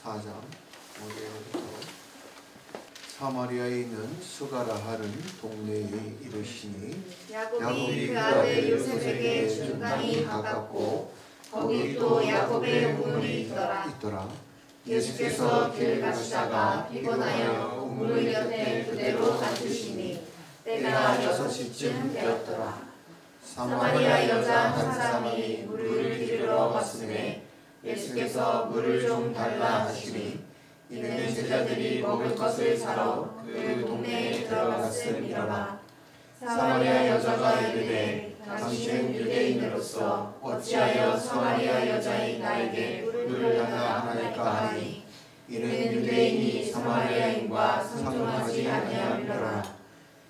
4장 5절부터 사마리아에 있는 스가라 하는 동네에 이르시니 야곱이 그 아들 요셉에게 준 땅이 가깝고 거기 또 야곱의 우물이 있더라. 예수께서 길 가시다가 피곤하여 우물 곁에 그대로 앉으시니 때가 6시쯤 되었더라. 사마리아 여자 한 사람이 물을 기르러 왔으매 예수께서 물을 좀 달라 하시니 이는 제자들이 먹을 것을 사러 그 동네에 들어갔음이라. 사마리아 여자가 이르되 당신은 유대인으로서 어찌하여 사마리아 여자인 나에게 물을 달라 하나이까 하니 이는 유대인이 사마리아인과 상종하지 아니함이라.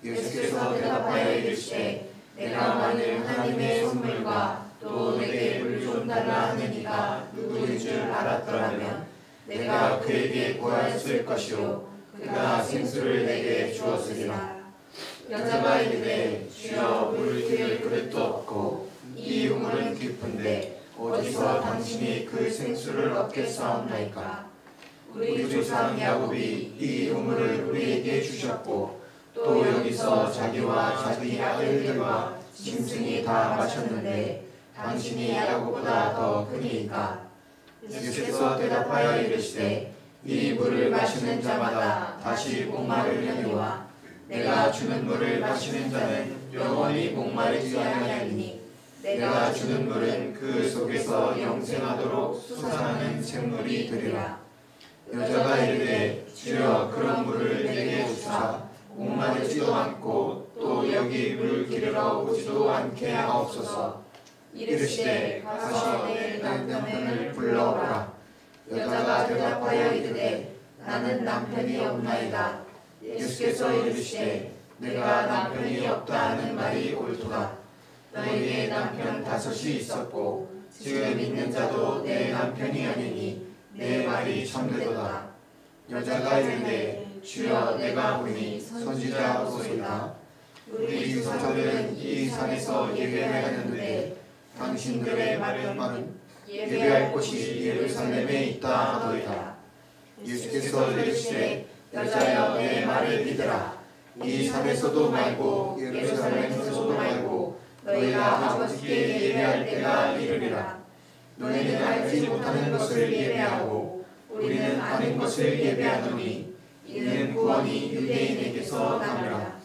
예수께서 대답하여 이르시되 내가 만일 하나님의 선물과 또 내게 물 좀 달라 하는 이가 누구인 줄 알았더라면 내가 그에게 구하였을 것이요 그가 생수를 내게 주었으리라. 여자가 이르되 주여 물을 기를 그릇도 없고 이 우물은 깊은데 어디서 당신이 그 생수를 얻겠사옵나이까. 우리 조상 야곱이 이 우물을 우리에게 주셨고 또 여기서 자기와 자기 아들들과 짐승이 다 마셨는데 당신이 야곱보다 더 크니이까. 예수께서 대답하여 이르시되 이 물을 마시는 자마다 다시 목마르려니와 내가 주는 물을 마시는 자는 영원히 목마르지 아니하리니 내가 주는 물은 그 속에서 영생하도록 솟아나는 샘물이 되리라. 여자가 이르되 주여 그런 물을 내게 주사 목마르지도 않고 또 여기 물 기르러 오지도 않게 하옵소서. 이르시되 가서 내 남편을 불러오라. 여자가 대답하여 이르되 나는 남편이 없나이다. 예수께서 이르시되 내가 남편이 없다 하는 말이 옳도다. 너희의 남편 5이 있었고 지금 있는 자도 내 남편이 아니니 내 말이 참되도다. 여자가 이르되 주여 내가 보니 선지자 오소이다. 우리 조상들은 이 산에서 예배하였는데 당신들의 말은 예배할 곳이 예루살렘에 있다 하더이다. 예수께서 이르시되 여자여 내 말을 믿으라. 이 산에서도 말고 예루살렘에서도 말고 너희가 아버지께 예배할 때가 이르리라. 너희는 알지 못하는 것을 예배하고 우리는 아는 것을 예배하노니 이는 구원이 유대인에게서 나느라.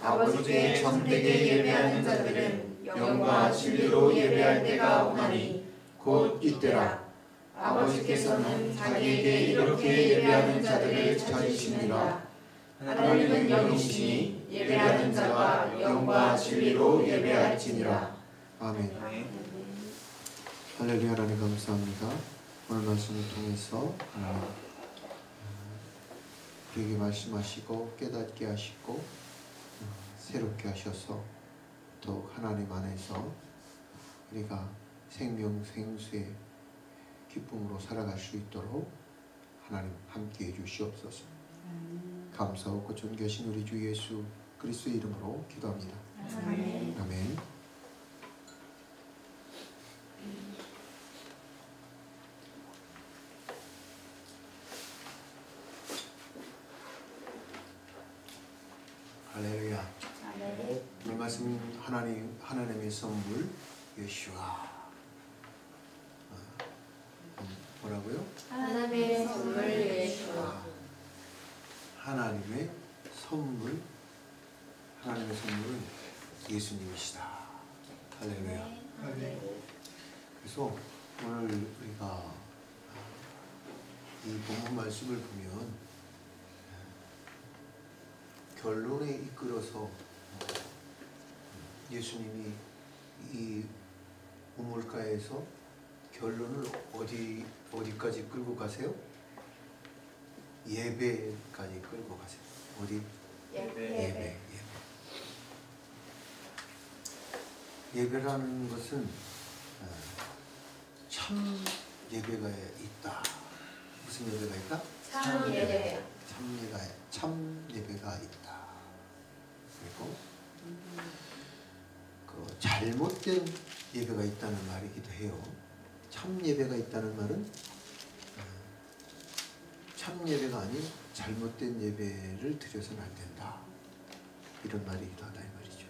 아버지께 참되게 예배하는 자들은 영과 진리로 예배할 때가 오나니 곧 이때라. 아버지께서는 자기에게 이렇게 예배하는 자들을 찾으시느니라. 하나님은 영이시니 예배하는 자가 영과 진리로 예배할지니라. 아멘. 할렐루야. 하나님 감사합니다. 오늘 말씀을 통해서 우리에게 말씀하시고 깨닫게 하시고 새롭게 하셔서 더욱 하나님 안에서 우리가 생명 생수의 기쁨으로 살아갈 수 있도록 하나님 함께해 주시옵소서. 감사하고 존귀하신 우리 주 예수 그리스도의 이름으로 기도합니다. 아멘. 아멘. 할렐루야. 오늘 말씀 하나님의 선물 예수와 뭐라고요? 하나님의 선물 예수와. 하나님의 선물은 예수님이시다. 할렐루야. 그래서 오늘 우리가 이 본문 말씀을 보면 결론에 이끌어서 예수님이 이 우물가에서 결론을 어디까지 끌고 가세요? 예배까지 끌고 가세요. 어디? 예배. 예배라는 것은 참 예배가 있다. 무슨 예배가 있다? 참 예배. 참 예배가 있다. 그리고 그 잘못된 예배가 있다는 말이기도 해요. 참 예배가 있다는 말은 참 예배가 아닌 잘못된 예배를 드려서는 안 된다. 이런 말이기도 하다 이 말이죠.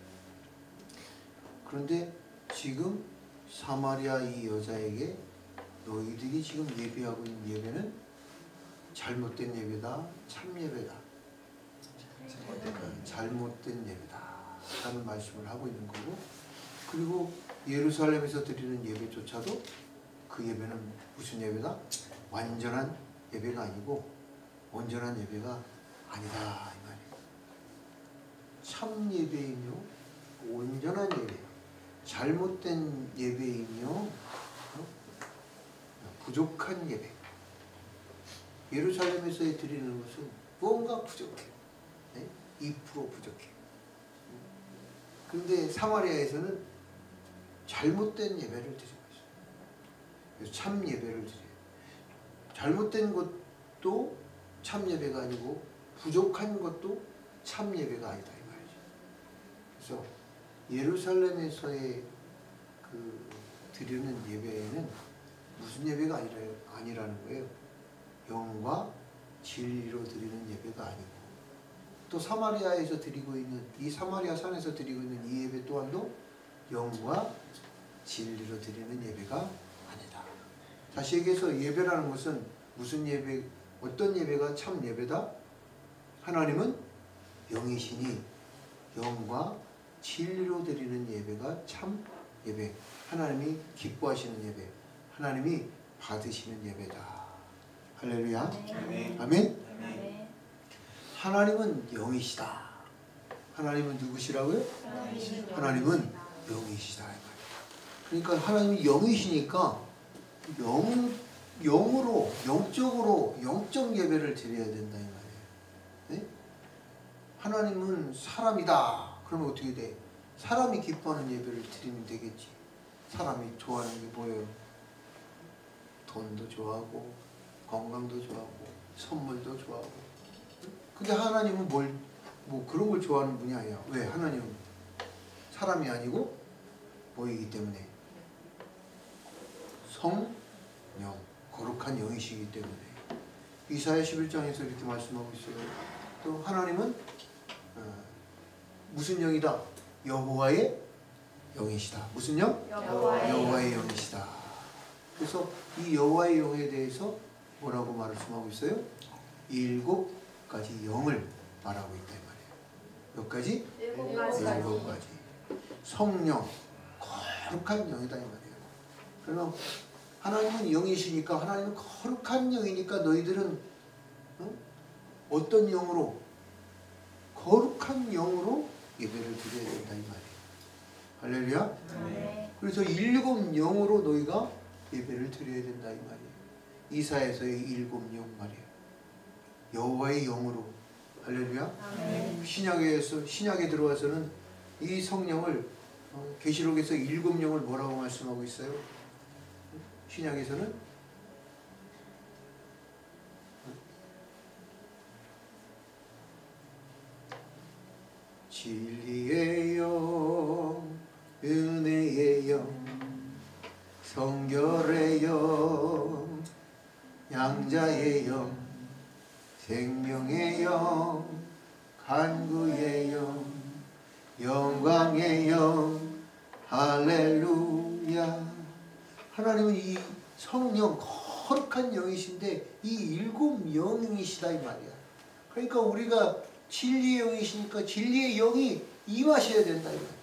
그런데 지금 사마리아 이 여자에게 너희들이 지금 예배하고 있는 예배는 잘못된 예배다, 참 예배다. 잘못된 예배다 라는 말씀을 하고 있는 거고, 그리고 예루살렘에서 드리는 예배조차도 그 예배는 무슨 예배다? 완전한 예배가 아니고 온전한 예배가 아니다 이 말이에요. 참 예배이며 온전한 예배, 잘못된 예배이며 부족한 예배. 예루살렘에서 드리는 것은 뭔가 부족해. 2% 부족해. 그런데 사마리아에서는 잘못된 예배를 드리고 있어요. 그래서 참 예배를 드려요. 잘못된 것도 참 예배가 아니고 부족한 것도 참 예배가 아니다 이 말이죠. 그래서 예루살렘에서의 그 드리는 예배에는 무슨 예배가 아니라는 거예요. 영과 진리로 드리는 예배가 아니고, 또 사마리아에서 드리고 있는 이 사마리아 산에서 드리고 있는 이 예배 또한도 영과 진리로 드리는 예배가 아니다. 다시 얘기해서 예배라는 것은 무슨 예배, 어떤 예배가 참 예배다? 하나님은 영이시니 영과 진리로 드리는 예배가 참 예배, 하나님이 기뻐하시는 예배, 하나님이 받으시는 예배다. 할렐루야. 아멘. 아멘. 아멘. 하나님은 영이시다. 하나님은 누구시라고요? 하나님은 영이시다. 그러니까 하나님이 영이시니까 영으로, 영적으로, 영적 예배를 드려야 된다 이 말이에요. 네? 하나님은 사람이다. 그러면 어떻게 돼? 사람이 기뻐하는 예배를 드리면 되겠지. 사람이 좋아하는 게 뭐예요? 돈도 좋아하고, 건강도 좋아하고, 선물도 좋아하고. 근데 하나님은 뭐 그런 걸 좋아하는 분이 아니야. 왜? 하나님은 사람이 아니고 뭐이기 때문에? 성령, 거룩한 영이시기 때문에. 이사야 11장에서 이렇게 말씀하고 있어요. 또 하나님은 무슨 영이다? 여호와의 영이시다. 무슨 영? 여호와의 영이시다. 그래서 이 여호와의 영에 대해서 뭐라고 말씀하고 있어요? 7가지 영을 말하고 있다 이 말이에요. 몇 가지? 7가지. 성령, 거룩한 영이다 이 말이에요. 그러면 하나님은 영이시니까, 하나님은 거룩한 영이니까 너희들은 어떤 영으로? 거룩한 영으로 예배를 드려야 된다 이 말이에요. 할렐루야. 네. 그래서 7영으로 너희가 예배를 드려야 된다 이 말이에요. 이사야서의 7영 말이에요. 여호와의 영으로. 할렐루야. 신약에 들어와서는 이 성령을 계시록에서 7영을 뭐라고 말씀하고 있어요? 신약에서는 진리의 영, 은혜의 영, 성결의 영, 양자의 영, 생명의 영, 간구의 영, 영광의 영. 할렐루야. 하나님은 이 성령, 거룩한 영이신데 이 7영이시다 이 말이야. 그러니까 우리가 진리의 영이시니까 진리의 영이 임하셔야 된다 이 말이야.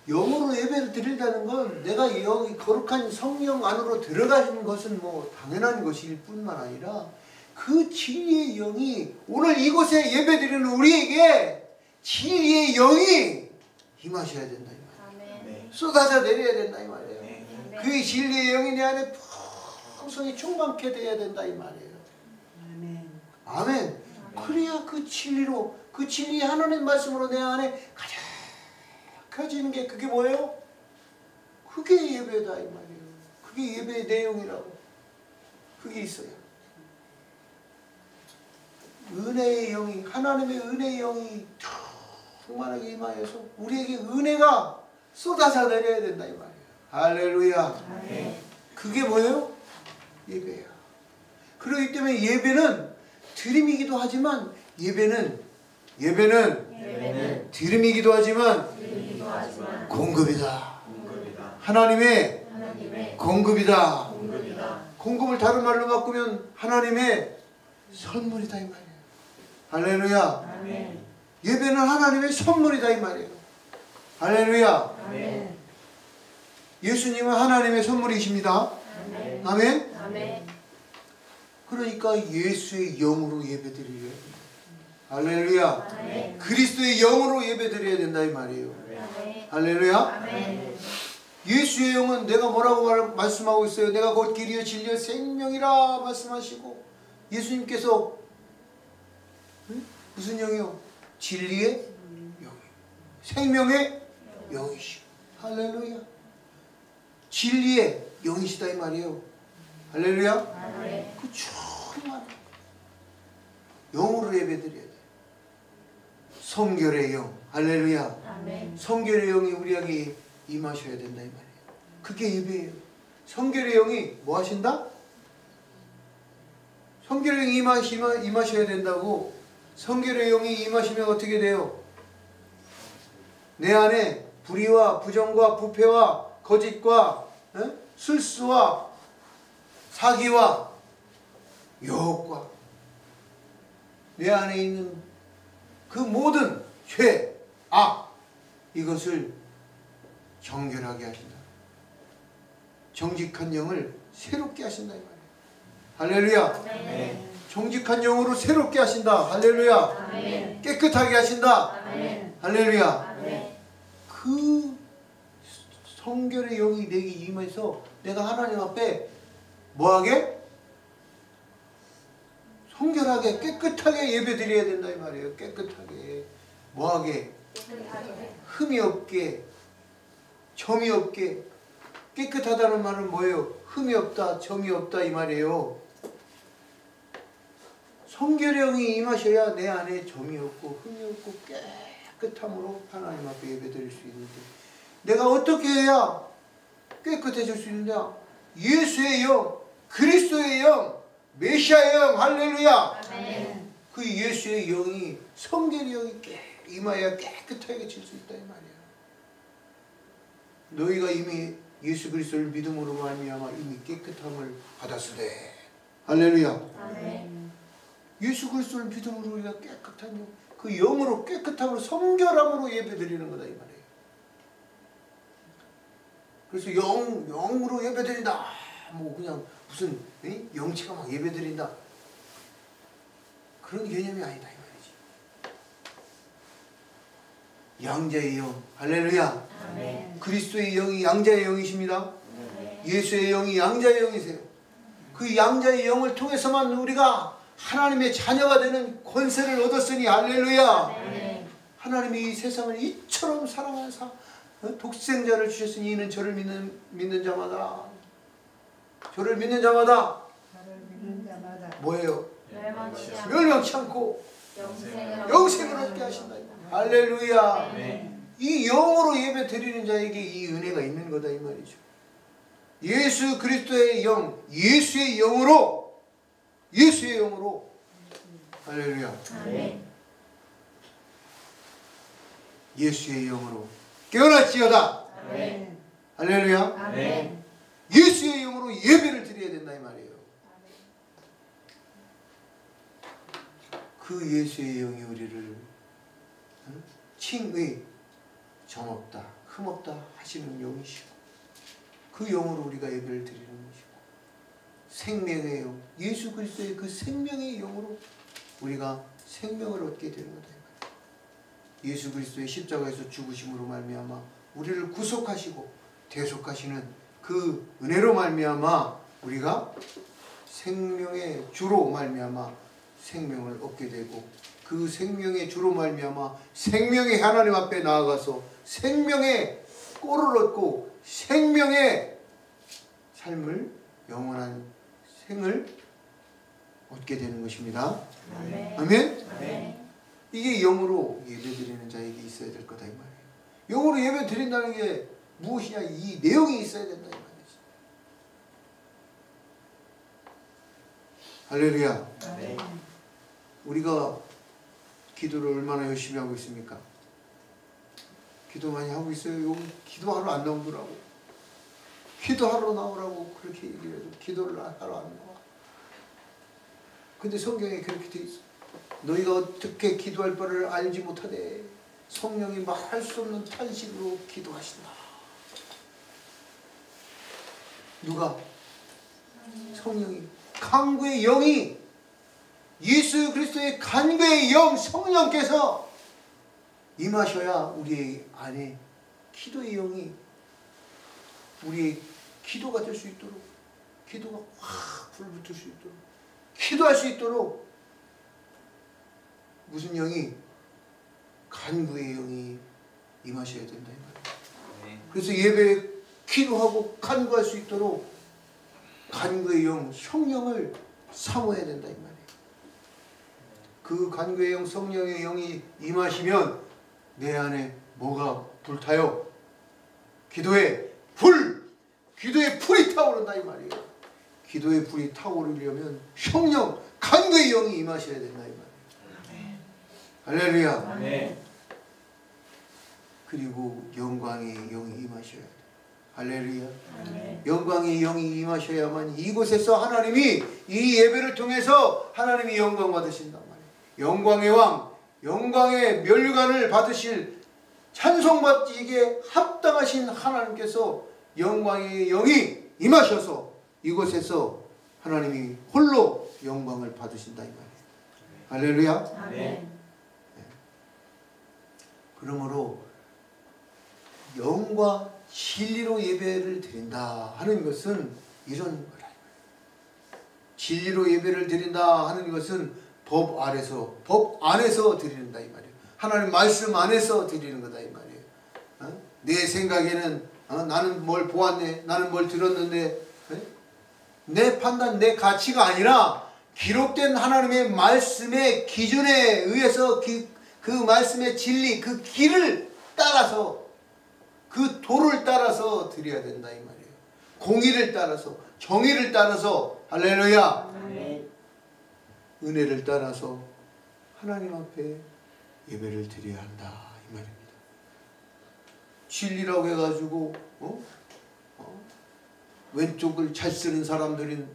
영으로 예배를 드린다는 건 내가 여기 거룩한 성령 안으로 들어가는 것은 뭐 당연한 것일 뿐만 아니라 그 진리의 영이 오늘 이곳에 예배 드리는 우리에게 진리의 영이 임하셔야 된다 이 말이야. 아멘. 쏟아져 내려야 된다 이 말이에요. 네. 그 진리의 영이 내 안에 풍성히 충만케 되어야 된다 이 말이에요. 아멘. 아멘. 그래야 그 진리로, 그 진리의 하나님 말씀으로 내 안에 가득해지는 게 그게 뭐예요? 그게 예배다 이 말이에요. 그게 예배의 내용이라고. 그게 있어요. 은혜의 영이, 하나님의 은혜의 영이 충만하게 임하여서 우리에게 은혜가 쏟아져 내려야 된다 이 말이에요. 할렐루야. 아멘. 그게 뭐예요? 예배야. 그렇기 때문에 예배는 드림이기도 하지만 예배는 드림이기도 하지만 공급이다. 하나님의 공급이다. 공급을 다른 말로 바꾸면 하나님의 선물이다 이 말이에요. 할렐루야. 예배는 하나님의 선물이다 이 말이에요. 할렐루야. 예수님은 하나님의 선물이십니다. 아멘. 그러니까 예수의 영으로 예배드려야 된다. 할렐루야. 그리스도의 영으로 예배드려야 된다 이 말이에요. 할렐루야. 예수의 영은 내가 뭐라고 말씀하고 있어요? 내가 곧 길이요 진리요 생명이라 말씀하시고, 예수님께서 무슨 영이요? 진리의 영, 생명의 영이시오. 할렐루야. 진리의 영이시다 이 말이에요. 할렐루야. 그 정말 영으로 예배드려야 돼. 성결의 영. 할렐루야. 성결의 영이 우리에게 임하셔야 된다 이 말이에요. 그게 예배예요. 성결의 영이 뭐 하신다? 성결의 영이 임하셔야 된다고. 성결의 영이 임하시면 어떻게 돼요? 내 안에 불의와 부정과 부패와 거짓과 술수와 사기와 유혹과 내 안에 있는 그 모든 죄, 악, 이것을 정결하게 하신다. 정직한 영을 새롭게 하신다 이 말이에요. 할렐루야. 정직한 영으로 새롭게 하신다. 할렐루야. 깨끗하게 하신다. 할렐루야. 그 성결의 영이 내게 임해서 내가 하나님 앞에 뭐하게? 성결하게 깨끗하게 예배드려야 된다 이 말이에요. 깨끗하게 뭐하게? 흠이 없게, 점이 없게. 깨끗하다는 말은 뭐예요? 흠이 없다, 점이 없다 이 말이에요. 성결의 영이 임하셔야 내 안에 점이 없고 흠이 없고 깨끗함으로 하나님 앞에 예배드릴 수 있는데, 내가 어떻게 해야 깨끗해질 수 있느냐? 예수의 영, 그리스도의 영, 메시아의 영. 할렐루야. 그 예수의 영이, 성결의 영이 임하여야 깨끗하게 질 수 있다 이 말이야. 너희가 이미 예수 그리스도를 믿음으로 말미암아 이미 깨끗함을 받았으되. 할렐루야. 예수 그리스도를 믿음으로 우리가 깨끗한 영, 그 영으로 깨끗함으로 성결함으로 예배드리는 거다 이 말이에요. 그래서 영으로 예배드린다. 뭐 그냥 무슨 영체가 막 예배드린다. 그런 개념이 아니다 이 말이지. 양자의 영. 할렐루야. 그리스도의 영이 양자의 영이십니다. 예수의 영이 양자의 영이세요. 그 양자의 영을 통해서만 우리가 하나님의 자녀가 되는 권세를 얻었으니. 할렐루야. 하나님이 이 세상을 이처럼 사랑하는 독생자를 주셨으니 이는 저를 믿는 자마다 뭐예요? 멸망치 않고 영생을 얻게 하신다. 할렐루야. 이 영으로 예배 드리는 자에게 이 은혜가 있는 거다 이 말이죠. 예수 그리스도의 영, 예수의 영으로 할렐루야. 예수의 영으로 깨어났지어다. 할렐루야. 예수의 영으로 예배를 드려야 된다 이 말이에요. 그 예수의 영이 우리를 칭의, 정없다, 흠없다 하시는 영이시고, 그 영으로 우리가 예배를 드리는 것이고, 생명의 영, 예수 그리스도의 그 생명의 영으로 우리가 생명을 얻게 되는 거다. 예수 그리스도의 십자가에서 죽으심으로 말미암아 우리를 구속하시고 대속하시는 그 은혜로 말미암아 우리가 생명의 주로 말미암아 생명을 얻게 되고, 그 생명의 주로 말미암아 생명의 하나님 앞에 나아가서 생명의 꼴을 얻고 생명의 삶을, 영원한 생을 얻게 되는 것입니다. 아멘. 이게 영으로 예배드리는 자에게 있어야 될 거다 이 말이에요. 영으로 예배드린다는 게 무엇이냐? 이 내용이 있어야 된다 이 말이지. 할렐루야. 아멘. 우리가 기도를 얼마나 열심히 하고 있습니까? 기도 많이 하고 있어요. 여기 기도하러 안 나오더라고. 기도하러 나오라고 그렇게 얘기를 해도 기도를 하러 안 나와. 근데 성경에 그렇게 돼 있어. 너희가 어떻게 기도할 바를 알지 못하되 성령이 말할 수 없는 탄식으로 기도하신다. 누가? 성령이. 간구의 영이, 예수 그리스도의 간구의 영 성령께서 임하셔야 우리의 안에 기도의 영이 우리의 기도가 될 수 있도록, 기도가 확 불붙을 수 있도록, 기도할 수 있도록 무슨 영이? 간구의 영이 임하셔야 된다 이 말이에요. 그래서 예배에 기도하고 간구할 수 있도록 간구의 영, 성령을 사모해야 된다 이 말이에요. 그 간구의 영, 성령의 영이 임하시면 내 안에 뭐가 불타요? 기도의 불! 기도의 불이 타오른다 이 말이에요. 기도의 불이 타오르려면 성령, 간구의 영이 임하셔야 된다 이 말이에요. 할렐루야. 아멘. 그리고 영광의 영이 임하셔야 돼. 할렐루야. 아멘. 영광의 영이 임하셔야만 이곳에서 하나님이 이 예배를 통해서 하나님이 영광 받으신단 말이에요. 영광의 왕, 영광의 멸관을 받으실 찬송받기에 합당하신 하나님께서 영광의 영이 임하셔서 이곳에서 하나님이 홀로 영광을 받으신다 이 말이에요. 할렐루야. 아멘. 그러므로 영과 진리로 예배를 드린다 하는 것은 이런 거라. 진리로 예배를 드린다 하는 것은 법 안에서 드린다 이 말이에요. 하나님 말씀 안에서 드리는 거다 이 말이에요. 내 생각에는 나는 뭘 보았네, 나는 뭘 들었는데 내 판단, 내 가치가 아니라 기록된 하나님의 말씀의 기준에 의해서 그 말씀의 진리, 그 길을 따라서, 그 도를 따라서 드려야 된다 이 말이에요. 공의를 따라서, 정의를 따라서, 할렐루야. 아멘. 은혜를 따라서 하나님 앞에 예배를 드려야 한다 이 말입니다. 진리라고 해가지고 왼쪽을 잘 쓰는 사람들은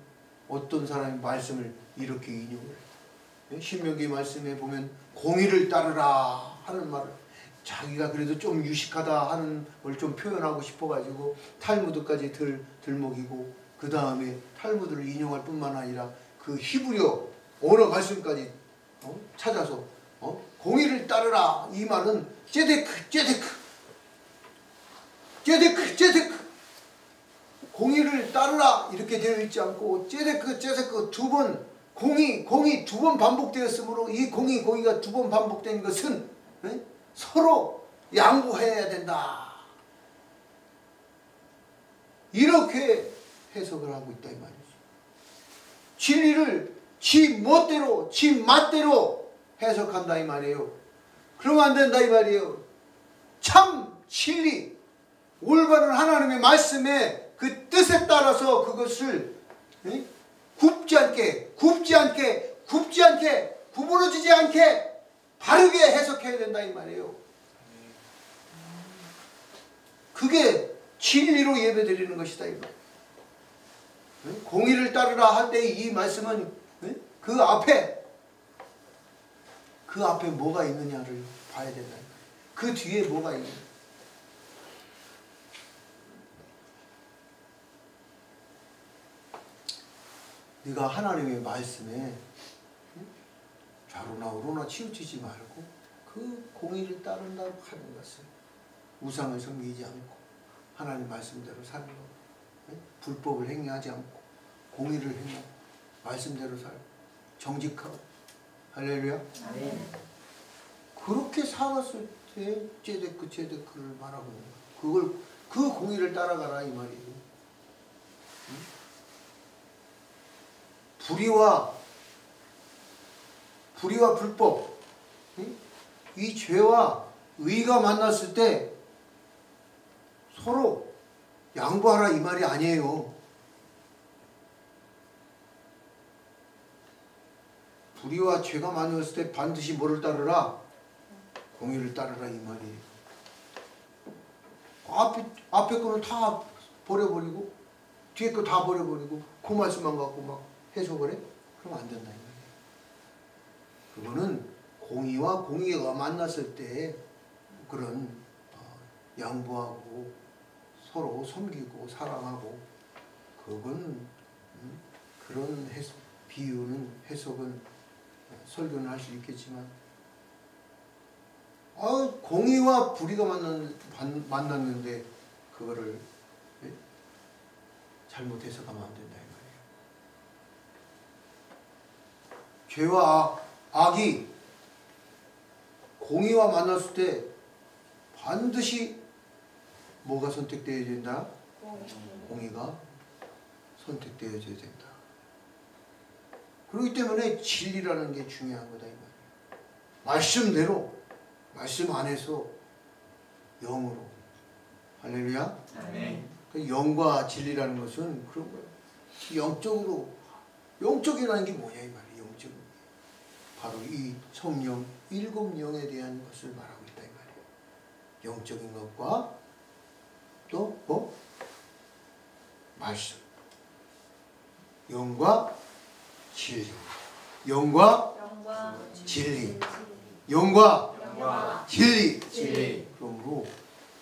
어떤 사람이 말씀을 이렇게 인용을 해요. 신명기 말씀에 보면 공의를 따르라 하는 말을, 자기가 그래도 좀 유식하다 하는 걸 좀 표현하고 싶어가지고 탈무드까지 들먹이고 그 다음에 탈무드를 인용할 뿐만 아니라 그 히브리어 언어 말씀까지 찾아서 공의를 따르라 이 말은 제데크 공의를 따르라 이렇게 되어 있지 않고 제데크 두 번 공의 두 번 반복되었으므로 이 공의가 두 번 반복된 것은 서로 양보해야 된다. 이렇게 해석을 하고 있다 이 말이죠. 진리를 지 멋대로, 지 맛대로 해석한다 이 말이에요. 그러면 안 된다 이 말이에요. 참 진리, 올바른 하나님의 말씀에 그 뜻에 따라서 그것을 굽지 않게 구부러지지 않게 바르게 해석해야 된다 이 말이에요. 그게 진리로 예배드리는 것이다 이 말이에요. 공의를 따르라 할 때 이 말씀은 그 앞에 뭐가 있느냐를 봐야 된다. 그 뒤에 뭐가 있느냐. 네가 하나님의 말씀에 좌로나 우로나 치우치지 말고 그 공의를 따른다고 하는 것은 우상을 섬기지 않고 하나님 말씀대로 사는 것, 불법을 행위하지 않고 공의를 행하고 말씀대로 살고 정직하고, 할렐루야. 아멘. 그렇게 살았을 때 제데크를 말하고 있는 거야. 그 공의를 따라가라 이 말이에요. 불의와 불법, 이 죄와 의가 만났을 때 서로 양보하라 이 말이 아니에요. 불의와 죄가 많이 왔을 때 반드시 뭐를 따르라? 공의를 따르라 이 말이에요. 앞에 거는 다 버려버리고 뒤에 거 다 버려버리고 그 말씀만 갖고 막 해석을 해? 그러면 안 된다 이 말이에요. 그거는 공의와 공의가 만났을 때 그런 양보하고 서로 섬기고 사랑하고 그건 그런 비유는 해석은 설교는 할 수 있겠지만 공의와 불의가 만났는데 그거를 잘못 해석하면 안 된다 이 말이에요. 죄와 악이 공의와 만났을 때 반드시 뭐가 선택되어야 된다? 공의가 선택되어야 된다. 그렇기 때문에 진리라는 게 중요한 거다 이 말이에요. 말씀대로 말씀 안에서 영으로 할렐루야. 아멘. 그 영과 진리라는 것은 그런 거예요. 영적이라는 게 뭐냐 이 말이에요. 영적 바로 이 성령 일곱 영에 대한 것을 말하고 있다 이 말이에요. 영적인 것과 또 뭐? 말씀 영과 진리 영과 진리 영과 진리 그러므로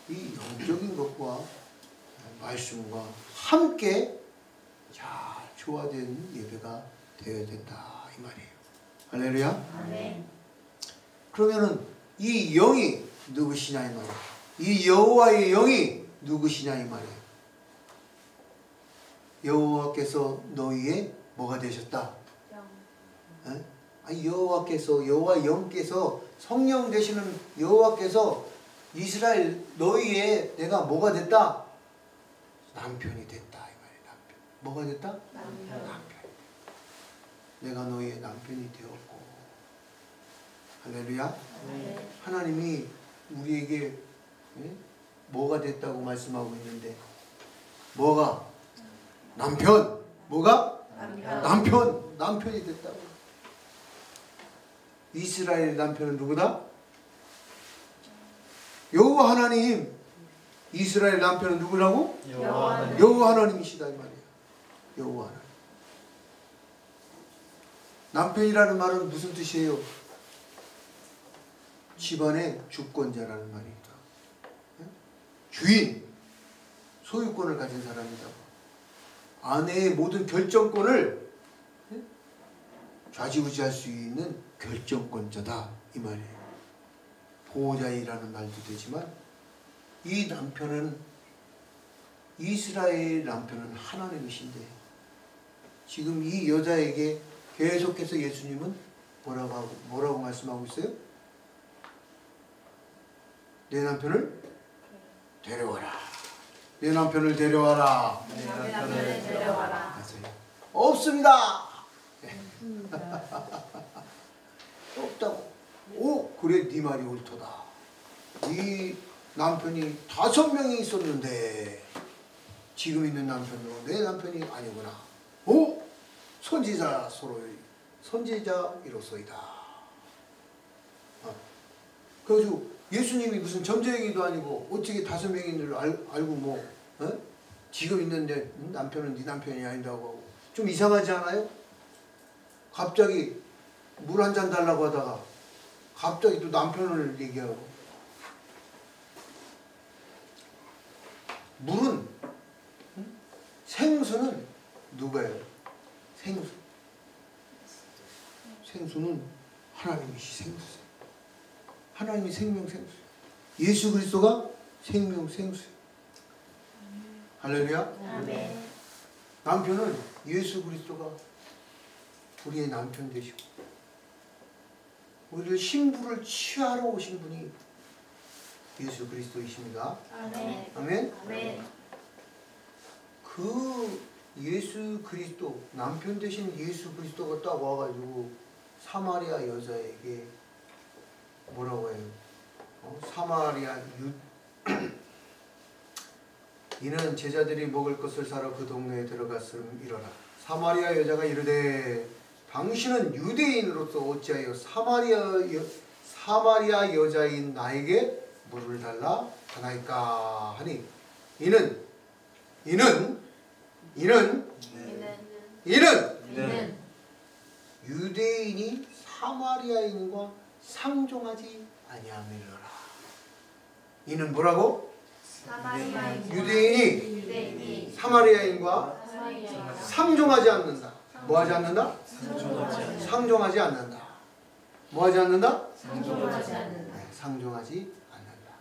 이 영적인 것과 말씀과 함께 잘 조화된 예배가 되어야 된다 이 말이에요. 할렐루야. 아멘. 그러면은 이 영이 누구시냐 이 말이에요. 이 여호와의 영이 누구시냐 이 말이에요. 여호와께서 너희의 뭐가 되셨다? 여호와께서 여호와 영께서 성령 되시는 여호와께서 이스라엘 너희의 내가 뭐가 됐다? 남편이 됐다 이 말이에요. 남편. 뭐가 됐다? 남편. 내가 너희의 남편이 되었고 할렐루야. 하나님이 우리에게 뭐가 됐다고 말씀하고 있는데 뭐가? 남편. 뭐가? 남편이 됐다고. 이스라엘 남편은 누구다? 여호와 하나님. 이스라엘 남편은 누구라고? 여호와 하나님이시다 이 말이에요. 여호와 하나님. 남편이라는 말은 무슨 뜻이에요? 집안의 주권자라는 말입니다. 주인, 소유권을 가진 사람이다. 아내의 모든 결정권을 좌지우지할 수 있는 결정권자다 이 말이에요. 보호자이라는 말도 되지만 이 남편은 이스라엘 남편은 하나님이신데 지금 이 여자에게 계속해서 예수님은 뭐라고 말씀하고 있어요? 내 남편을 데려와라. 내 남편을 데려와라. 맞아요. 없습니다. 없다고. 그래 네 말이 옳도다. 네 남편이 5명이 있었는데 지금 있는 남편도 내 남편이 아니구나. 선지자이로소이다. 그래가지고 예수님이 무슨 점쟁이도 아니고 어떻게 5명인 줄 알고 지금 있는데 남편은 네 남편이 아니라고 하고 좀 이상하지 않아요? 갑자기 물 한 잔 달라고 하다가 갑자기 또 남편을 얘기하고 물은 생수는 누가요? 생수는 하나님이시 생수세요. 하나님이 생명 생수예요. 예수 그리스도가 생명 생수예요. 할렐루야. 아멘. 남편은 예수 그리스도가 우리의 남편 되시고 우리를 신부를 취하러 오신 분이 예수 그리스도이십니다. 아멘. 아멘. 아멘. 그 예수 그리스도 남편 되신 예수 그리스도가 딱 와가지고 사마리아 여자에게 뭐라고 해요? 사마리아 이는 제자들이 먹을 것을 사러 그 동네에 들어갔음 이러라. 사마리아 여자가 이르되 당신은 유대인으로서 어찌하여 사마리아 여자인 나에게 물을 달라 하나이까 하니 이는 유대인이 사마리아인과 상종하지 아니함이로라. 이는 뭐라고? 유대인이 사마리아인과 상종하지 않는다. 뭐하지 않는다? 상종하지 않는다. 뭐하지 않는다? 상종하지 않는다. 네, 상종하지 않는다.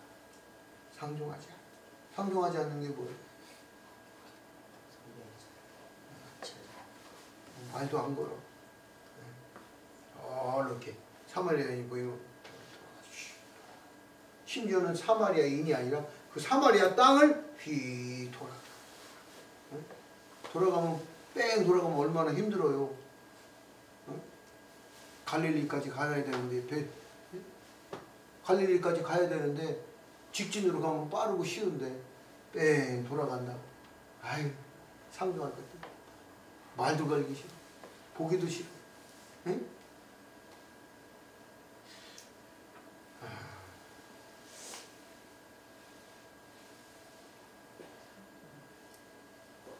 상종하지 않는 게 뭐예요? 말도 안 걸어. 이렇게 사마리아인이 보이면, 심지어는 사마리아인이 아니라 그 사마리아 땅을 휘 돌아가면 뺑 돌아가면 얼마나 힘들어요. 갈릴리까지 가야 되는데 갈릴리까지 가야 되는데 직진으로 가면 빠르고 쉬운데 뺑 돌아간다. 아유, 상종할 것도 말도 걸기 싫어. 보기도 싫어. 응?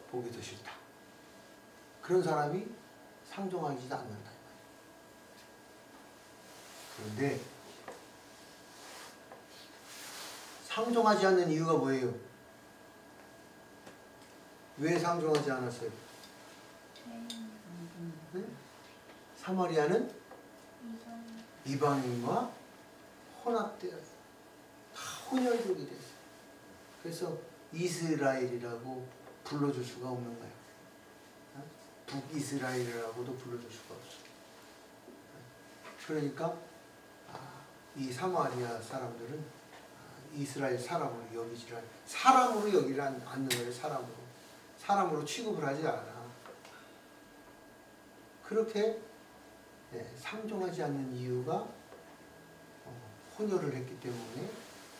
보기도 싫다. 그런 사람이 상종하지도 않는다. 그런데 상종하지 않는 이유가 뭐예요? 왜 상종하지 않았어요? 응? 사마리아는 이방인과 혼합되었어요. 다 혼혈족이 됐어요. 그래서 이스라엘이라고 불러줄 수가 없는 거예요. 북이스라엘이라고도 불러줄 수가 없어요. 그러니까 이 사마리아 사람들은 이스라엘 사람으로 여기지 사람으로 여기지 않는 거예요. 사람으로 취급을 하지 않아. 그렇게 상종하지 않는 이유가 혼혈을 했기 때문에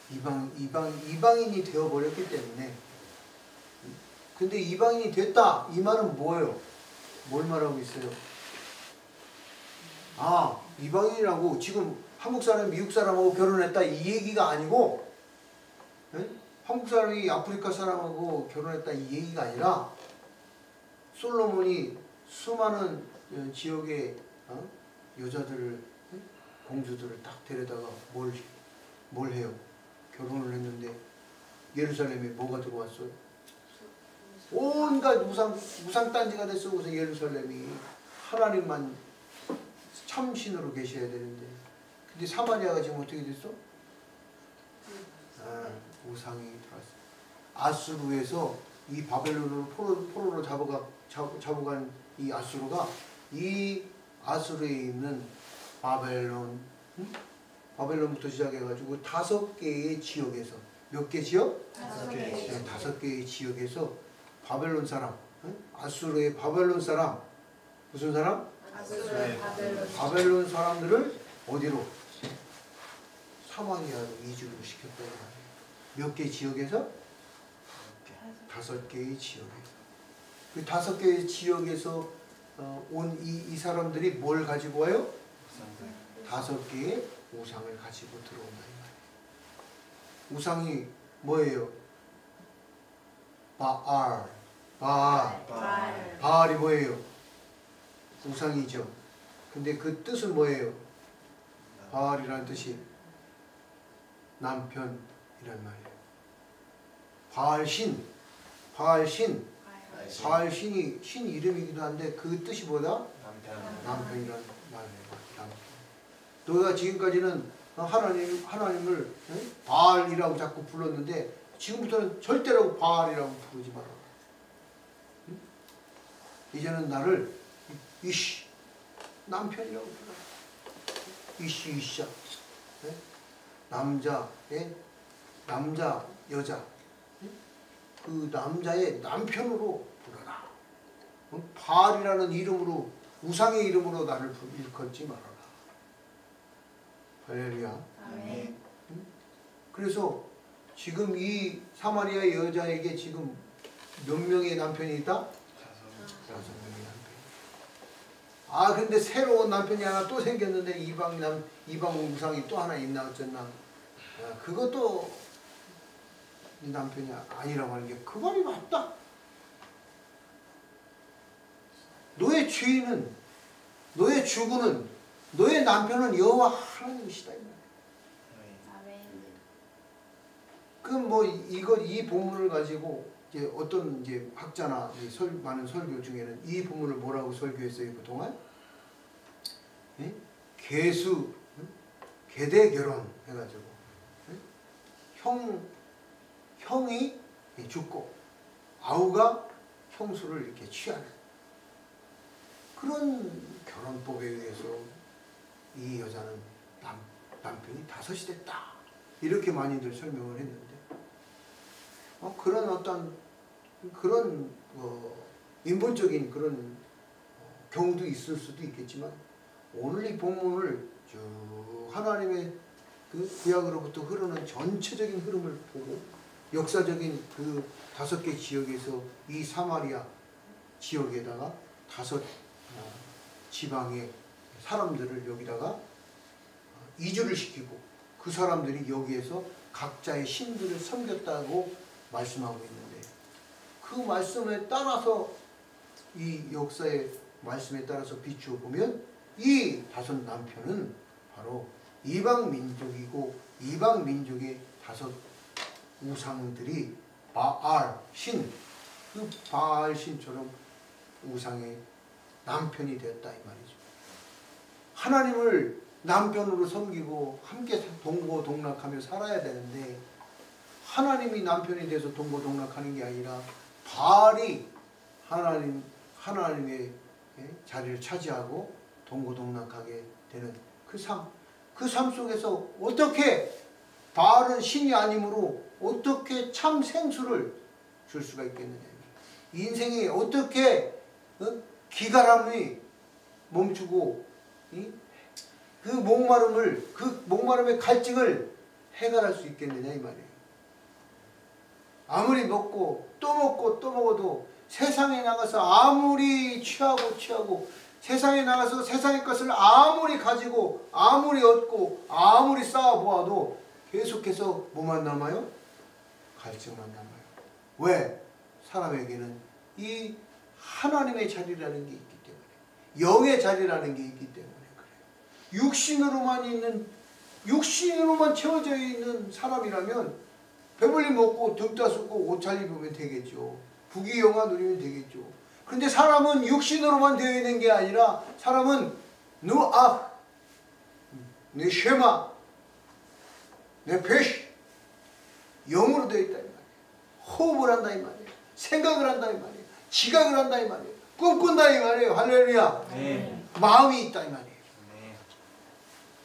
이방인이 되어버렸기 때문에. 근데 이방인이 됐다 이 말은 뭐예요? 뭘 말하고 있어요? 이방인이라고 지금 한국 사람이 미국 사람하고 결혼했다 이 얘기가 아니고, 한국 사람이 아프리카 사람하고 결혼했다 이 얘기가 아니라, 솔로몬이 수많은 지역의 여자들을, 공주들을 딱 데려다가 뭘 해요? 결혼을 했는데 예루살렘에 뭐가 들어왔어요? 온갖 우상단지가 됐어. 그래서 예루살렘이 하나님만 참신으로 계셔야 되는데, 근데 사마리아가 지금 어떻게 됐어? 우상이 들어왔어. 아수르에서 이 바벨론을 포로로 잡아간 이 아수르가, 이 아수르에 있는 바벨론부터 시작해가지고 5개의 지역에서, 몇 개 지역? 5개. 5개의 지역에서 바벨론 사람, 아수르의 바벨론 사람, 무슨 사람? 바벨론 사람들을 어디로? 사마리아로 이주를 시켰다는 말이에요. 몇 개 지역에서? 5개의 지역에서. 그 5개의 지역에서 온 이 사람들이 뭘 가지고 와요? 5개의 우상을 가지고 들어온다 이 말이에요. 우상이 뭐예요? 바알이 뭐예요? 우상이죠. 근데 그 뜻은 뭐예요? 바알이라는 뜻이 남편이란 말이에요. 바알신이 신 이름이기도 한데 그 뜻이 뭐다? 남편이란 말이에요. 남편. 너희가 지금까지는 하나님을 바알이라고 자꾸 불렀는데 지금부터는 절대로 바알이라고 부르지 말아라. 이제는 나를 남편이라고 불러라. 이샤. 남자, 여자. 그 남자의 남편으로 불러라. 바알이라는 이름으로, 우상의 이름으로 나를 일컫지 말아라. 할렐루야. 아멘. 그래서 지금 이 사마리아 여자에게 지금 몇 명의 남편이 있다? 5명의 남편이. 아 근데 새로운 남편이 하나 또 생겼는데 이방 우상이 또 하나 있나 어쩌나. 그것도 네 남편이 아니라고 하는 게 그 말이 맞다. 너의 주인은, 너의 주군은, 너의 남편은 여호와 하나님이시다 이 말이야. 그럼 뭐 이 본문을 가지고 이제 어떤 이제 학자나 많은 설교 중에는 이 본문을 뭐라고 설교했어요 그동안? 예? 계수, 계대 결혼 해가지고 형이 죽고 아우가 형수를 이렇게 취하는 그런 결혼법에 의해서 이 여자는 남편이 5이 됐다 이렇게 많이들 설명을 했는데 그런 어떤 그런 인본적인 그런 경우도 있을 수도 있겠지만 오늘 이 본문을 쭉 하나님의 그 구약으로부터 흐르는 전체적인 흐름을 보고 역사적인 그 5개 지역에서 이 사마리아 지역에다가 5 지방의 사람들을 여기다가 이주를 시키고 그 사람들이 여기에서 각자의 신들을 섬겼다고 말씀하고 있는데 그 말씀에 따라서 이 역사의 말씀에 따라서 비추어 보면 이 5 남편은 바로 이방 민족이고 이방 민족의 5 우상들이 바알 신, 그 바알 신처럼 우상의 남편이 되었다 이 말이죠. 하나님을 남편으로 섬기고 함께 동고동락하며 살아야 되는데 하나님이 남편이 돼서 동고동락하는 게 아니라 바알이 하나님의 자리를 차지하고 동고동락하게 되는 그 삶 속에서 어떻게 바알은 신이 아니므로 어떻게 참 생수를 줄 수가 있겠느냐. 인생이 어떻게 기가람이 멈추고 그 목마름의 갈증을 해결할 수 있겠느냐 이 말이에요. 아무리 먹고 또 먹어도 세상에 나가서 아무리 취하고 세상에 나가서 세상의 것을 아무리 가지고 아무리 얻고 아무리 쌓아보아도 계속해서 뭐만 남아요? 갈증만 남아요. 왜? 사람에게는 이 하나님의 자리라는 게 있기 때문에, 영의 자리라는 게 있기 때문에 그래요. 육신으로만 채워져 있는 사람이라면 배불리 먹고 등 따숩고 옷 잘 입으면 되겠죠. 부귀영화 누리면 되겠죠. 그런데 사람은 육신으로만 되어 있는 게 아니라 사람은 누악, 내 쉐마, 내 페시, 영으로 되어 있다 이 말이에요. 호흡을 한다 이 말이에요. 생각을 한다 이 말이에요. 지각을 한다 이 말이에요. 꿈꾼다 이 말이에요. 할렐루야. 네. 마음이 있다 이 말이에요. 네.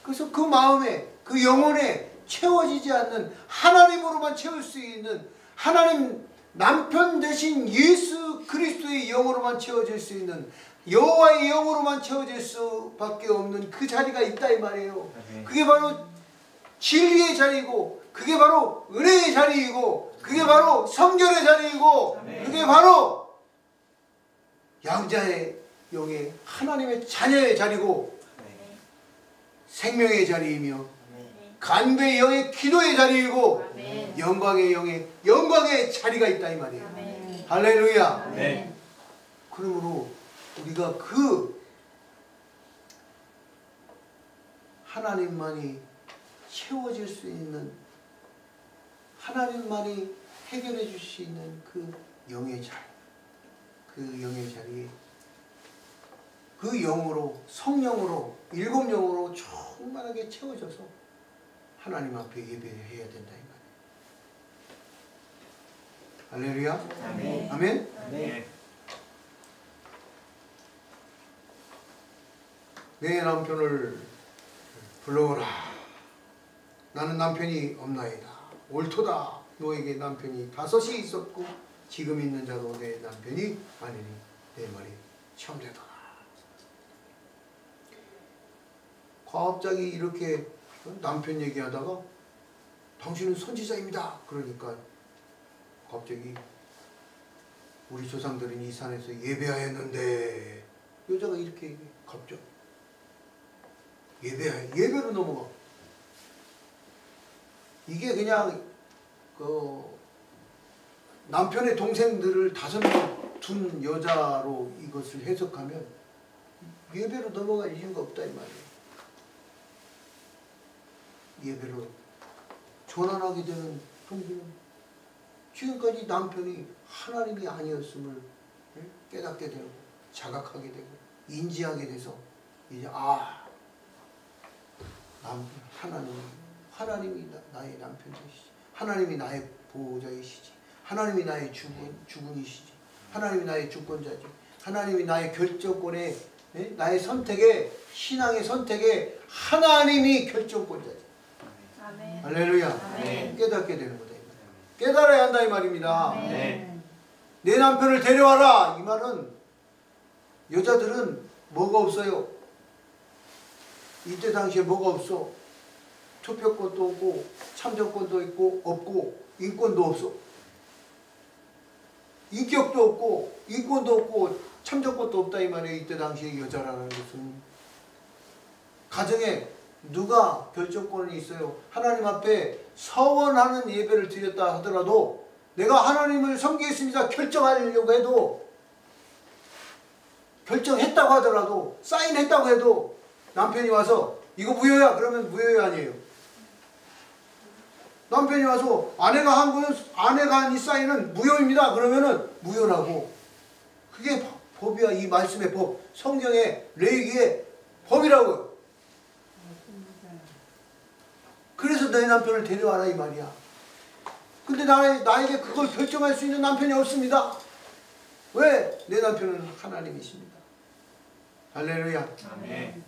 그래서 그 마음에, 그 영혼에 채워지지 않는 하나님으로만 채울 수 있는 하나님 남편 대신 예수 그리스도의 영으로만 채워질 수 있는 여호와의 영으로만 채워질 수밖에 없는 그 자리가 있다 이 말이에요. 그게 바로 진리의 자리이고 그게 바로 은혜의 자리이고 그게 바로 성결의 자리이고 그게 바로 양자의 영의 하나님의 자녀의 자리고 생명의 자리이며 간구의 영의 기도의 자리이고 아멘. 영광의 영의 영광의 자리가 있다 이 말이에요. 아멘. 할렐루야. 아멘. 그러므로 우리가 그 하나님만이 채워질 수 있는 하나님만이 해결해 줄 수 있는 그 영의 자리, 그 영의 자리에 그 영으로 성령으로 7 영으로 충만하게 채워져서 하나님 앞에 예배해야 된다 이 말이에요. 할렐루야. 아멘. 아멘. 아멘. 내 남편을 불러오라. 나는 남편이 없나이다. 옳도다. 너에게 남편이 5이 있었고 지금 있는 자도 내 남편이 아니니 내 말이 참되도다. 갑자기 이렇게 남편 얘기하다가 당신은 선지자입니다. 그러니까 갑자기 우리 조상들은 이 산에서 예배하였는데 여자가 이렇게 얘기해. 갑자기 예배로 넘어가. 이게 그냥 그 남편의 동생들을 5명 둔 여자로 이것을 해석하면 예배로 넘어갈 이유가 없다 이 말이에요. 예배로 전환하게 되는 동기는 지금까지 남편이 하나님이 아니었음을 깨닫게 되고 자각하게 되고 인지하게 돼서 이제 하나님이 나의 남편이시지, 하나님이 나의 보호자이시지, 하나님이 나의 주군이시지, 하나님이 나의 주권자지, 하나님이 나의 결정권에, 나의 선택에, 신앙의 선택에 하나님이 결정권자지. 아멘. 할렐루야. 아멘. 깨닫게 되는 거다. 깨달아야 한다 이 말입니다. 아멘. 내 남편을 데려와라 이 말은 여자들은 뭐가 없어요. 이때 당시에 뭐가 없어. 투표권도 없고 참정권도 있고 없고 인권도 없어. 인격도 없고 인권도 없고 참정권도 없다 이 말이에요. 이때 당시에 여자라는 것은. 가정에 누가 결정권이 있어요. 하나님 앞에 서원하는 예배를 드렸다 하더라도 내가 하나님을 섬기겠습니다 결정하려고 해도, 결정했다고 하더라도, 사인했다고 해도 남편이 와서 이거 무효야 그러면 무효야 아니에요. 남편이 와서 아내가 한 이 사인은 무효입니다 그러면은 무효라고. 그게 법이야. 이 말씀의 법, 성경의 레위기의 법이라고요. 그래서 너희 남편을 데려와라 이 말이야. 근데 나에게 그걸 결정할 수 있는 남편이 없습니다. 왜? 내 남편은 하나님이십니다. 할렐루야. 아멘.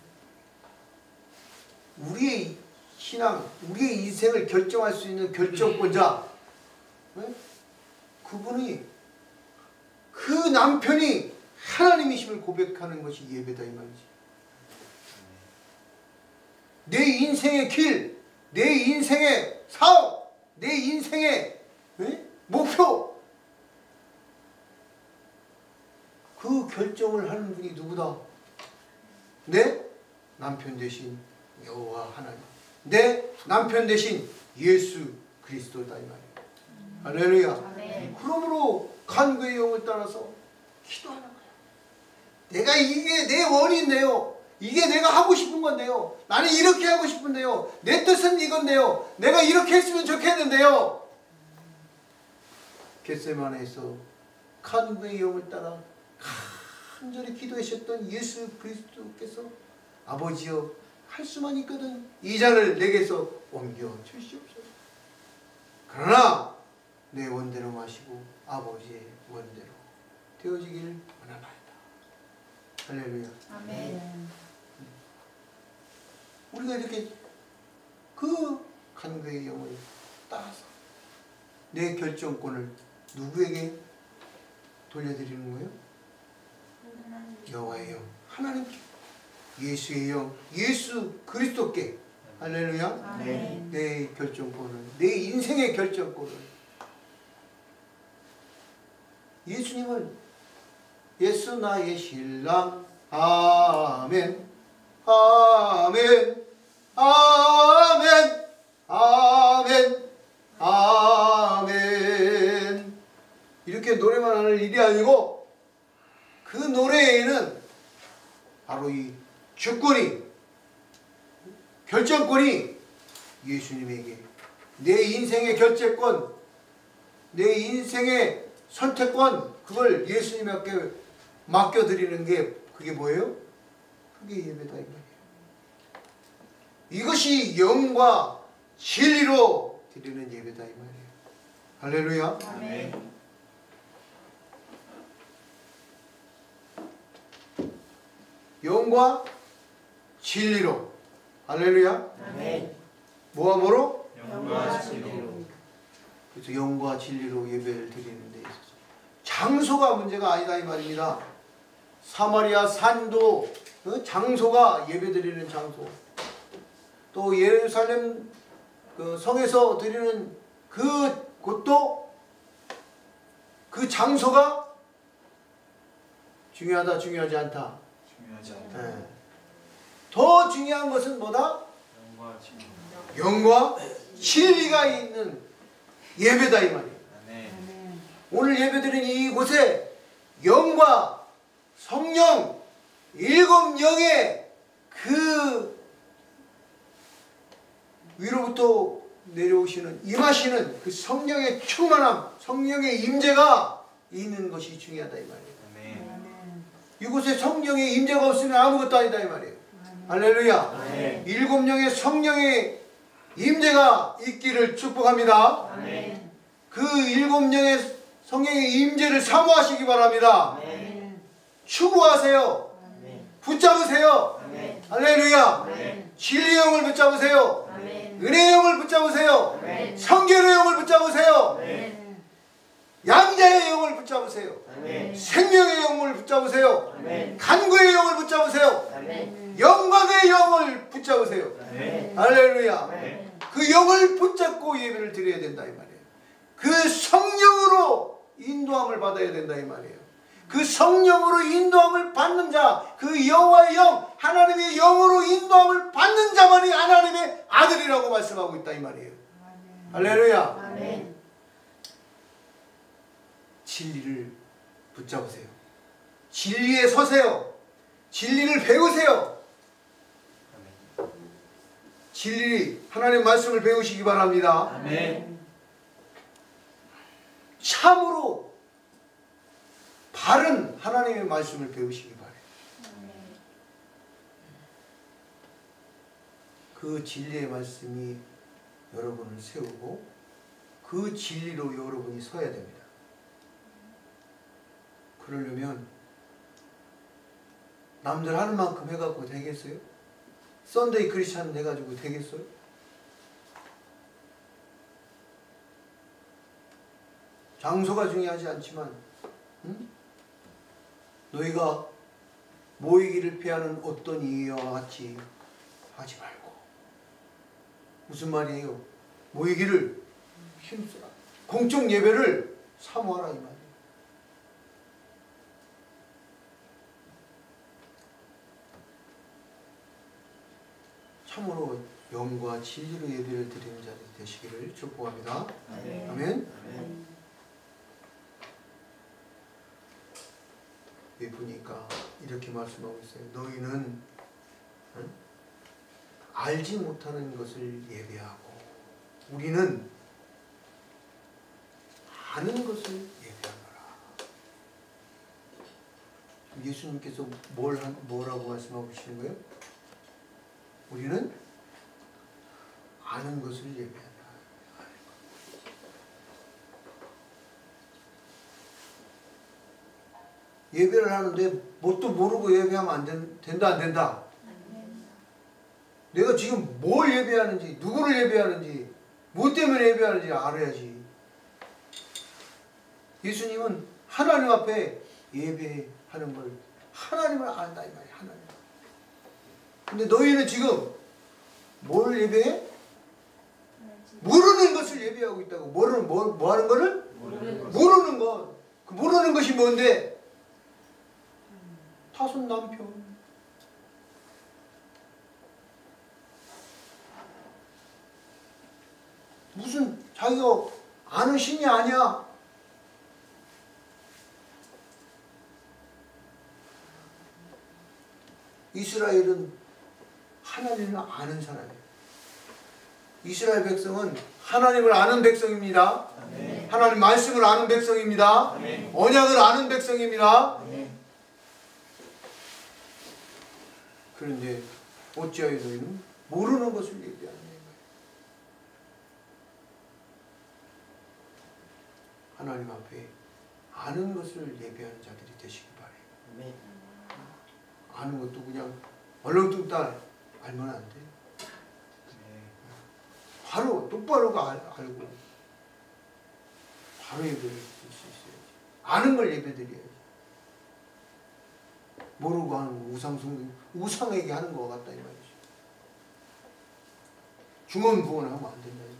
우리의 신앙, 우리의 인생을 결정할 수 있는 결정권자, 그분이, 그 남편이 하나님이심을 고백하는 것이 예배다 이 말이지. 내 인생의 길, 내 인생의 사업, 내 인생의 목표, 그 결정을 하는 분이 누구다? 내 남편 대신 여호와 하나님, 내 남편 대신 예수 그리스도다 이 말이에요. 할렐루야. 아멘. 그러므로 간구의 영을 따라서 기도하는 거야. 내가 이게 내 원인데요. 이게 내가 하고 싶은 건데요. 나는 이렇게 하고 싶은데요. 내 뜻은 이건데요. 내가 이렇게 했으면 좋겠는데요. 겟세마네에서 간구의 영을 따라 간절히 기도하셨던 예수 그리스도께서 아버지여 할 수만 있거든 이 잔을 내게서 옮겨 주시옵소서. 그러나 내 원대로 마시고 아버지의 원대로 되어지길 원하나이다. 할렐루야. 아멘. 우리가 이렇게 그 간구의 영을 따라서 내 결정권을 누구에게 돌려드리는 거예요? 여호와의 영, 하나님께, 예수의 영, 예수 그리스도께. 할렐루야. 아멘. 내 결정권을, 내 인생의 결정권을 예수님을 예수 나의 신랑. 아멘 아멘 아멘 아멘 아멘 이렇게 노래만 하는 일이 아니고 그 노래에는 바로 이 주권이, 결정권이 예수님에게, 내 인생의 결재권, 내 인생의 선택권, 그걸 예수님께 맡겨드리는 게 그게 뭐예요? 그게 예배다 이 말이에요. 이것이 영과 진리로 드리는 예배다 이 말이에요. 할렐루야. 아멘. 영과 진리로. 할렐루야. 아멘. 뭐하므로? 영과 진리로. 그래서 영과 진리로 예배를 드리는 데 있어서 장소가 문제가 아니다 이 말입니다. 사마리아 산도 장소가 예배드리는 장소, 또 예루살렘 그 성에서 드리는 그 곳도 그 장소가 중요하다 중요하지 않다 중요하지 않다. 네. 더 중요한 것은 뭐다? 영과 진리. 영과 진리가 있는 예배다 이 말이에요. 아멘. 오늘 예배드린 이곳에 영과 성령 일곱 영의 그 위로부터 내려오시는 임하시는 그 성령의 충만함, 성령의 임재가 있는 것이 중요하다 이 말이에요. 아멘. 이곳에 성령의 임재가 없으면 아무것도 아니다 이 말이에요. 할렐루야. 아멘. 일곱 영의 성령의 임재가 있기를 축복합니다. 아멘. 그 일곱 영의 성령의 임재를 사모하시기 바랍니다. 아멘. 추구하세요. 아멘. 붙잡으세요. 아멘. 할렐루야. 아멘. 진리의 영을 붙잡으세요. 아멘. 은혜의 영을 붙잡으세요. 아멘. 성결의 영을 붙잡으세요. 아멘. 양자의 영을 붙잡으세요. 아멘. 생명의 영을 붙잡으세요. 아멘. 간구의 영을 붙잡으세요. 아멘. 영광의 영을 붙잡으세요. 아멘. 할렐루야. 아멘. 그 영을 붙잡고 예배를 드려야 된다 이 말이에요. 그 성령으로 인도함을 받아야 된다 이 말이에요. 그 성령으로 인도함을 받는 자, 그 여호와의 영, 하나님의 영으로 인도함을 받는 자만이 하나님의 아들이라고 말씀하고 있다 이 말이에요. 할렐루야. 아멘. 진리를 붙잡으세요. 진리에 서세요. 진리를 배우세요. 진리 하나님 말씀을 배우시기 바랍니다. 아멘. 참으로 바른 하나님의 말씀을 배우시기 바래요. 그 진리의 말씀이 여러분을 세우고 그 진리로 여러분이 서야 됩니다. 그러려면 남들 하는 만큼 해갖고 되겠어요? 썬데이 크리스찬 해가지고 되겠어요? 장소가 중요하지 않지만 너희가 모이기를 피하는 어떤 이와 같이 하지 말고. 무슨 말이에요? 모이기를 힘쓰라. 공적 예배를 사모하라 이 말이에요. 참으로 영과 진리로 예배를 드리는 자들이 되시기를 축복합니다. 아멘. 아멘. 아멘. 여기 보니까 이렇게 말씀하고 있어요. 너희는 알지 못하는 것을 예배하고 우리는 아는 것을 예배하노라. 예수님께서 뭐라고 말씀하고 계시는 거예요? 우리는 아는 것을 예배한다. 예배를 하는데 뭣도 모르고 예배하면 된다 안 된다? 내가 지금 뭘 예배하는지, 누구를 예배하는지, 뭐 때문에 예배하는지 알아야지. 예수님은 하나님 앞에 예배하는 걸 하나님을 안다 이 말이야. 하나님. 근데 너희는 지금 뭘 예배해? 모르는 것을 예배하고 있다고. 뭐 하는 거를? 모르는 것. 그 모르는 것이 뭔데? 타손 남편. 무슨 자기가 아는 신이 아니야. 이스라엘은 하나님을 아는 사람이에요. 이스라엘 백성은 하나님을 아는 백성입니다. 아멘. 하나님 말씀을 아는 백성입니다. 아멘. 언약을 아는 백성입니다. 아멘. 그런데 어찌하여 너희는 모르는 것을 얘기하는 거예요. 하나님 앞에 아는 것을 예배하는 자들이 되시기 바래요. 아멘. 아는 것도 그냥 얼렁뚱땅 알면 안 돼. 바로 똑바로 알고 바로 예배를 드릴 수 있어야지. 아는 걸 예배드려야지. 모르고 하는 거 우상에게 하는 거 같다 이 말이지. 중언부언하면 안 된다 이 말이야.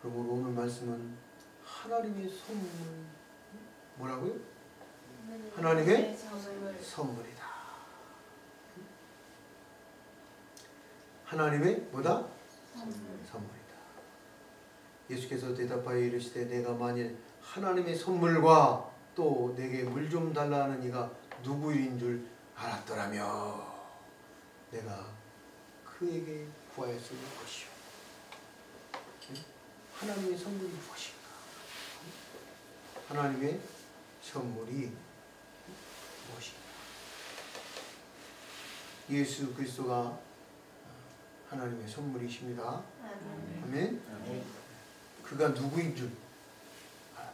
그러므로 오늘 말씀은 하나님의 성령을 뭐라고요? 하나님의 선물이다. 하나님의 뭐다? 선물이다. 예수께서 대답하여 이르시되 내가 만일 하나님의 선물과 또 내게 물 좀 달라 하는 이가 누구인 줄 알았더라며 내가 그에게 구하였을 것이요. 하나님의 선물이 무엇인가? 하나님의 선물이 무엇인가? 예수 그리스도가 하나님의 선물이십니다. 아멘. 그가 누구인 줄 알아요.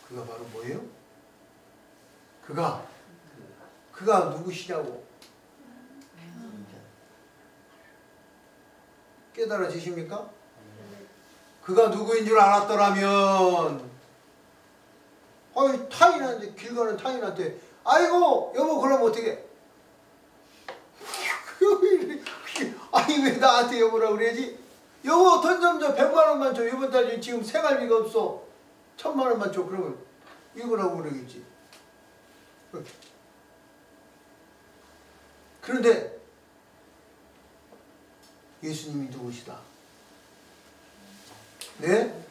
그가 바로 뭐예요? 그가 누구시냐고 깨달아지십니까? 그가 누구인 줄 알았더라면 타인한테 길 가는 타인한테 아이고 여보 그럼 어떻게 아니 왜 나한테 여보라 그래야지? 여보 돈 좀 줘 100만 원만 줘 이번 달 지금 생활비가 없어 1000만 원만 줘 그러면 이거라고 그러겠지. 그런데 예수님이 누구시다? 네?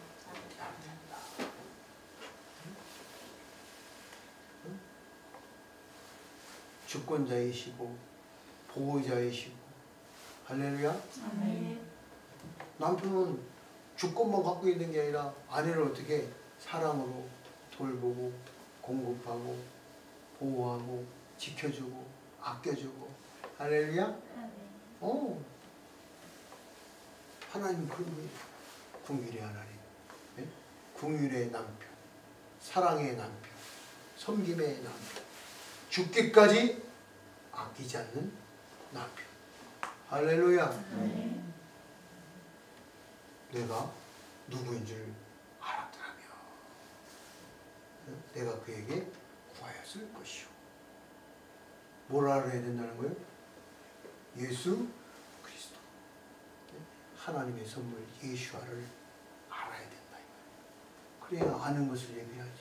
주권자이시고 보호자이시고 할렐루야. 남편은 주권만 갖고 있는 게 아니라 아내를 어떻게 사랑으로 돌보고 공급하고 보호하고 지켜주고 아껴주고 할렐루야. 하나님 그분이 궁율의 하나님, 네? 궁율의 남편, 사랑의 남편, 섬김의 남편, 죽기까지 아끼지 않는 남편. 할렐루야. 내가 누구인 줄 알았더라며 내가 그에게 구하였을 것이요. 뭘 알아야 된다는 거예요? 예수 그리스도, 하나님의 선물 예수아를 알아야 된다. 그래야 아는 것을 예비하지.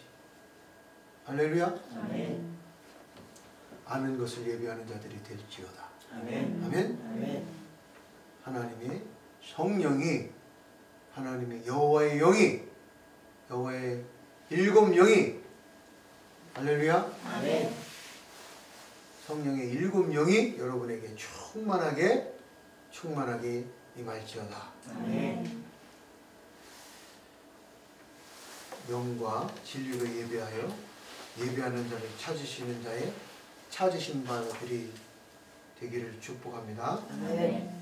할렐루야. 아멘. 아는 것을 예비하는 자들이 될지어다. 아멘. 아멘. 하나님의 성령이, 하나님의 여호와의 영이, 여호와의 일곱 영이, 할렐루야. 아멘. 성령의 일곱 영이 여러분에게 충만하게 임할지어다. 아멘. 영과 진리로 예배하여 예배하는 자를 찾으시는 자의 찾으신 바들이 되기를 축복합니다. 아멘.